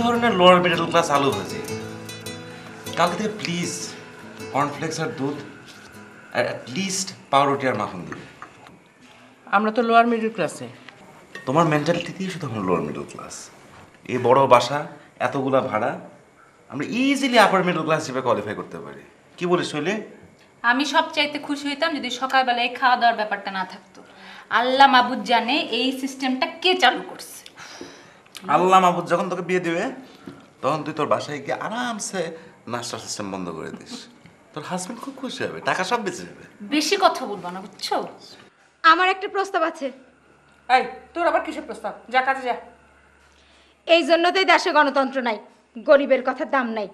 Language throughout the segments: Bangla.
ধরনের লোয়ার মিডল ক্লাস আলু ভাজি? কালকে থেকে প্লিজ কর্নফ্লেক্স আর দুধ আর অ্যাটলিস্ট পাউরুটি আর মাখন দিন। আমরা তো লোয়ার মিডল ক্লাসে। তোমার মেন্টালিটি দিয়ে শুধু আমরা লোয়ার মিডল ক্লাস। এই বড় বাসা, এতগুলা ভাড়া, আমরা ইজিলি আপার মিডল ক্লাস হিসেবে কোয়ালিফাই করতে পারি। কি বলিস শৈলী? আমি সবচাইতে খুশি হইতাম যদি সকালবেলায় খাওয়া দাওয়ার ব্যাপারটা না থাকতো। আল্লাহ মাবুদ জানে এই সিস্টেমটা কে চালু করছে। আল্লাহ মাহবুব যখন তোকে বিয়ে দিবে তখন তুই তোর বাসায় গিয়ে আরামসে নাস্তা সিস্টেম বন্ধ করে দিস। তোর হাজবেন্ড খুব খুশি হবে, টাকা সব বেঁচে যাবে। বেশি কথা বলবো না, বুঝছো? আমার একটা প্রস্তাব আছে। এই তোর আবার কিসের প্রস্তাব? যা কাজে যা। এই জন্যতেই দেশে গণতন্ত্র নাই, গরিবের কথার দাম নাই।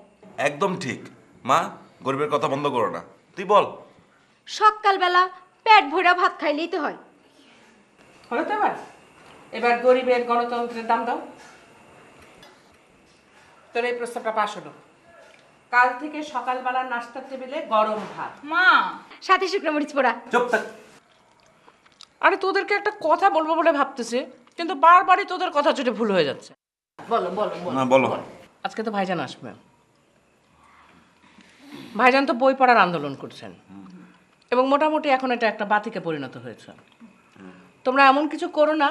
একদম ঠিক মা, গরিবের কথা বন্ধ করো না। তুই বল। সকালবেলা পেট ভরা ভাত খাইলেই তো হয়। হলো তো এবার গরিবের গণতন্ত্রের দাম দাও। তোর এই প্রস্তাবটা পাশ হলো। কাল থেকে সকালবেলা নাস্তার টেবিলে গরম ভাত। মা, সাথে শুকনো মরিচ পোড়া। চুপ থাক। আরে তোদেরকে একটা কথা বলবো বলে ভাবতেছি, কিন্তু বারবারই তোদের কথা চটে ভুল হয়ে যাচ্ছে। বলো বলো না বলো। আজকে তো ভাইজান আসবে। ভাইজান তো বই পড়ার আন্দোলন করছেন এবং মোটামুটি এখন এটা একটা বাতিকে পরিণত হয়েছে। তোমরা এমন কিছু করো না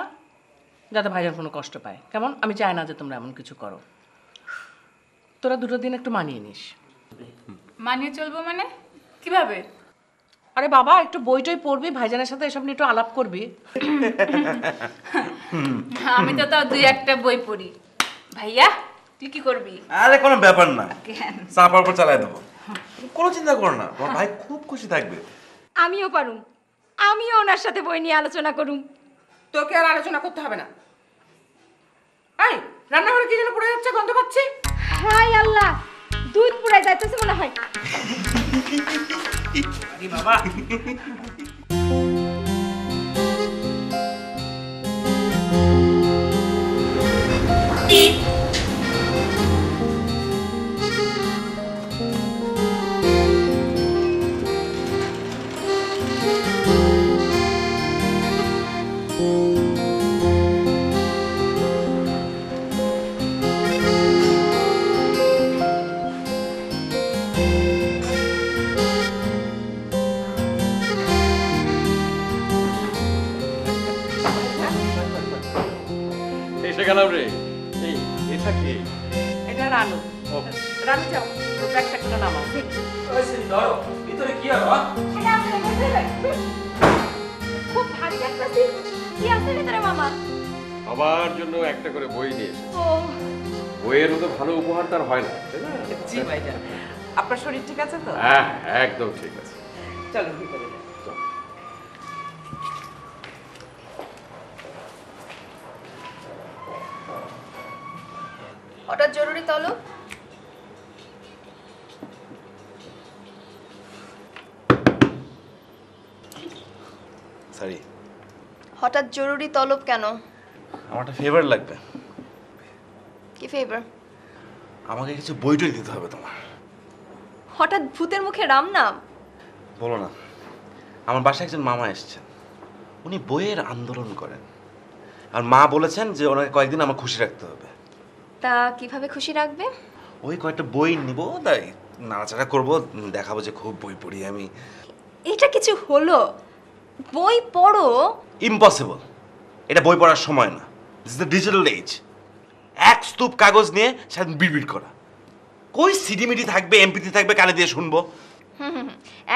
যাতে ভাইজান কোনো কষ্ট পায়, কেমন? আমি চাই না যে তোমরা এমন কিছু করো। তোরা দুটো দিন একটু মানিয়ে নিস। মানিয়ে চলবো মানে কিভাবে? আরে বাবা, একটু বইটই পড়বি, ভাইজানের সাথে এসব নিয়ে একটু আলাপ করবি। আমি তো তাও দুই একটা বই পড়ি। ভাইয়া তুই কি করবি? আরে কোনো ব্যাপার না, কেন? চাপার পর চালাই দেবো। কোনো চিন্তা করো না, তোমার ভাই খুব খুশি থাকবে। আমিও পারুম, আমিও ওনার সাথে বই নিয়ে আলোচনা করুম। তোকে আর আলোচনা করতে হবে না। এই রান্নাঘরে কি যেন পড়ে যাচ্ছে, গন্ধ পাচ্ছি। হাই আল্লাহ, দুধ পুরাই যাইতেছে মনে হয়। বাবা এসে গেলাম রে। এই এটা কি? এটা রানু। রানু যাও, ব্যাগটা একটু নামাও। ভিতরে কি আর? খুব ভারী লাগতেছে। কি আছে ভিতরে মামা? সবার জন্য একটা করে বই নিয়ে এসেছি। ও বইয়ের মতো ভালো উপহার তার হয় না, তাই না? জি ভাইজান, আপনার শরীর ঠিক আছে তো? হ্যাঁ একদম ঠিক আছে। চলো ভিতরে যাই। হঠাৎ জরুরি তলব? সরি। হঠাৎ জরুরি তলব কেন? আমার একটা ফেভার লাগবে। কি ফেভার? আমাকে কিছু বইটই দিতে হবে তোমার। হঠাৎ ভূতের মুখে রাম নাম? বলো না, আমার বাসায় একজন মামা এসেছেন, উনি বইয়ের আন্দোলন করেন, আর মা বলেছেন যে ওনাকে কয়েকদিন আমার খুশি রাখতে হবে। তা কিভাবে খুশি রাখবে? ওই কয়েকটা বই নিব, তাই নাড়াচাড়া করবো, দেখাবো যে খুব বই পড়ি আমি। এটা কিছু হলো? বই পড়ো? ইম্পসিবল, এটা বই পড়ার সময় না। This is the digital age. এক স্তূপ কাগজ নিয়ে সারাদিন বিড়বিড় করা। কই সিডিমিডি থাকবে, এমপিটি থাকবে, কানে দিয়ে শুনবো।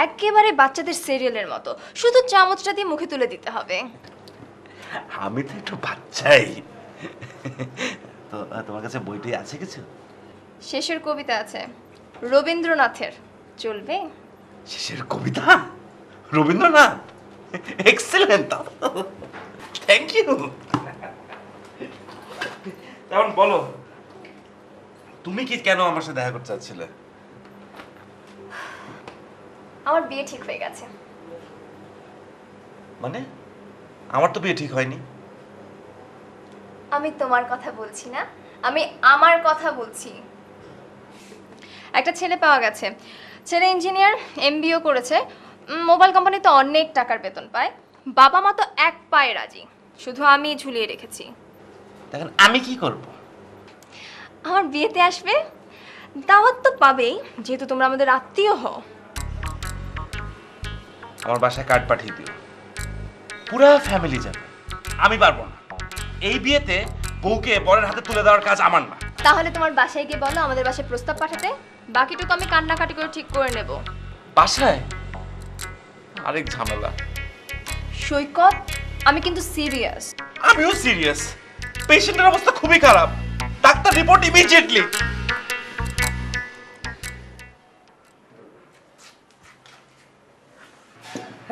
একেবারে বাচ্চাদের সিরিয়ালের মতো, শুধু চামচটা দিয়ে মুখে তুলে দিতে হবে। আমি তো একটু বাচ্চাই। তো তোমার কাছে বইটি আছে কিছু? শেষের কবিতা আছে রবীন্দ্রনাথের, চলবে? Shesher Kobita Rabindranath? Excellent, thank you. তেমন বলো, তুমি কি কেন আমার সাথে দেখা করতে চাচ্ছিলে? আমার বিয়ে ঠিক হয়ে গেছে। মানে আমার তো বিয়ে ঠিক হয়নি। আমি তোমার কথা বলছি না, আমি আমার কথা বলছি। একটা ছেলে পাওয়া গেছে, ছেলে ইঞ্জিনিয়ার, এমবিও করেছে, মোবাইল কোম্পানিতে অনেক টাকার বেতন পায়। বাবা মা তো এক পায়ে রাজি, শুধু আমি ঝুলিয়ে রেখেছি। দেখেন আমি কি করব? আমার বিয়েতে আসবে, দাওয়াত তো পাবেই, যেহেতু তোমরা আমাদের আত্মীয় হও। আমার বাসায় কার্ড পাঠিয়ে দিও, পুরা ফ্যামিলি যাবে। আমি পারবো না, এই বিয়েতে বউকে বরের হাতে তুলে দেওয়ার কাজ আমার না। তাহলে তোমার বাসায় গিয়ে বলো আমাদের বাসায় প্রস্তাব পাঠাতে, বাকিটুকু আমি কান্নাকাটি করে ঠিক করে নেব। বাসায় আরেক ঝামেলা। সৈকত, আমি কিন্তু সিরিয়াস। আমিও সিরিয়াস, পেশেন্টের অবস্থা খুবই খারাপ, ডাক্তার রিপোর্ট ইমিডিয়েটলি।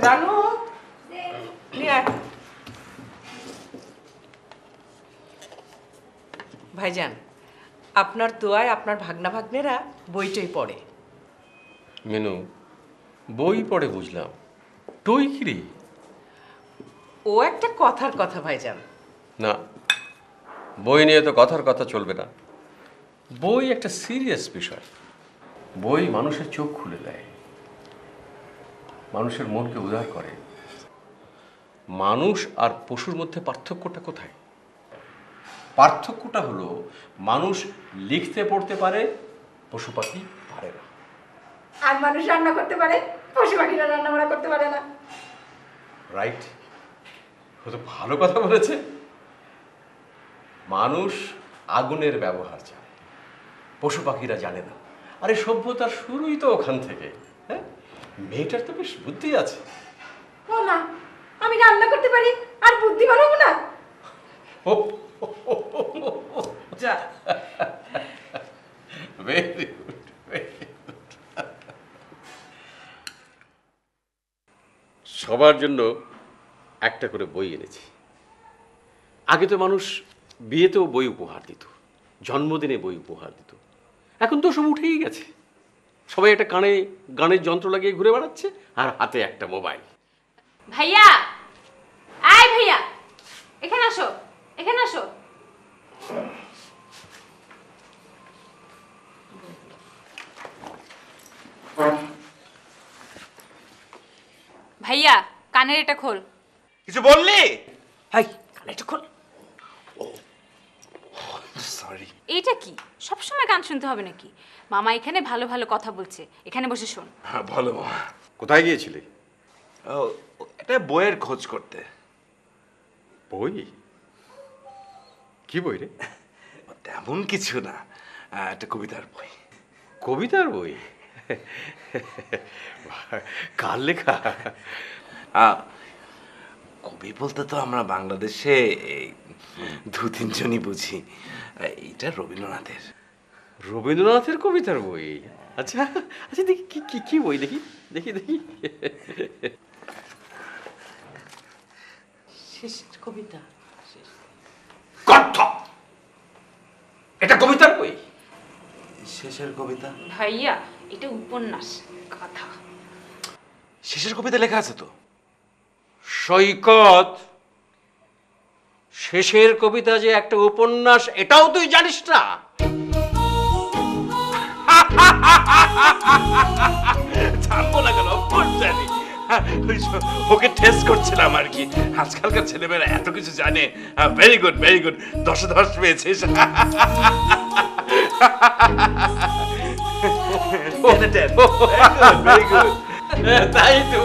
রানু, নিয়ে আয়। ভাইজান, আপনার দোয়ায় আপনার ভাগনা ভাগ্নেরা বইটই পড়ে। মেনু বই পড়ে বুঝলাম, টই কিরে? ও একটা কথার কথা ভাইজান। না, বই নিয়ে তো কথার কথা চলবে না। বই একটা সিরিয়াস বিষয়। বই মানুষের চোখ খুলে দেয়, মানুষের মনকে উদার করে। মানুষ আর পশুর মধ্যে পার্থক্যটা কোথায়? পার্থক্যটা হলো মানুষ লিখতে পড়তে পারে, পশু পাখি পারে না। আর মানুষ রান্না করতে পারে, পশু পাখিরা রান্না বান্না করতে পারে না। রাইট, ও তো ভালো কথা বলেছে। মানুষ আগুনের ব্যবহার জানে, পশু পাখিরা জানে না। আরে সভ্যতার শুরুই তো ওখান থেকে। হ্যাঁ, মেয়েটার তো বেশ বুদ্ধি আছে। ও মা, আমি রান্না করতে পারি আর বুদ্ধি বানাবো না? ও যা, ভেরি গুড। সবার জন্য একটা করে বই এনেছি। আগে তো মানুষ বিয়েতেও বই উপহার দিত, জন্মদিনে বই উপহার দিত। এখন তো সব উঠেই গেছে। সবাই একটা কানে গানের যন্ত্র লাগিয়ে ঘুরে বেড়াচ্ছে আর হাতে একটা মোবাইল। ভাইয়া, আয় ভাইয়া, এখানে আসো, এখানে আসো। ভাইয়া, কানের এটা খোল। কিছু বললি? হাই কানেক্ট খোল। সরি। এইটা কি সবসময় গান শুনতে হবে নাকি? মামা এখানে ভালো ভালো কথা বলছে, এখানে বসে শোন। হ্যাঁ বলো। কোথায় গিয়েছিলে? ও, একটা বইয়ের খোঁজ করতে। বই? কি বই রে? তেমন কিছু না, একটা কবিতার বই। কবিতার বই? কার লেখা? কবি বলতে তো আমরা বাংলাদেশে এই 2-3 জনই বুঝি। এইটা রবীন্দ্রনাথের। রবীন্দ্রনাথের কবিতার বই? আচ্ছা আচ্ছা, দেখি কি কি কি বই, দেখি দেখি দেখি। শেষ কবিতা। কণ্ঠ! এটা কবিতার বই? শেষের কবিতা? ভাইয়া, এটা উপন্যাস, কথা। শেষের কবিতা লেখা আছে তো। সৈকত, শেষের কবিতা যে একটা উপন্যাস এটাও তুই জানিস না? জানবো না কেন, অফকোর্স জানি। ওকে টেস্ট করছিলাম আর কি। আজকালকার ছেলেমেয়েরা এত কিছু জানে। Very good, very good. 10-10 পেয়েছিস। Very good. তাই তো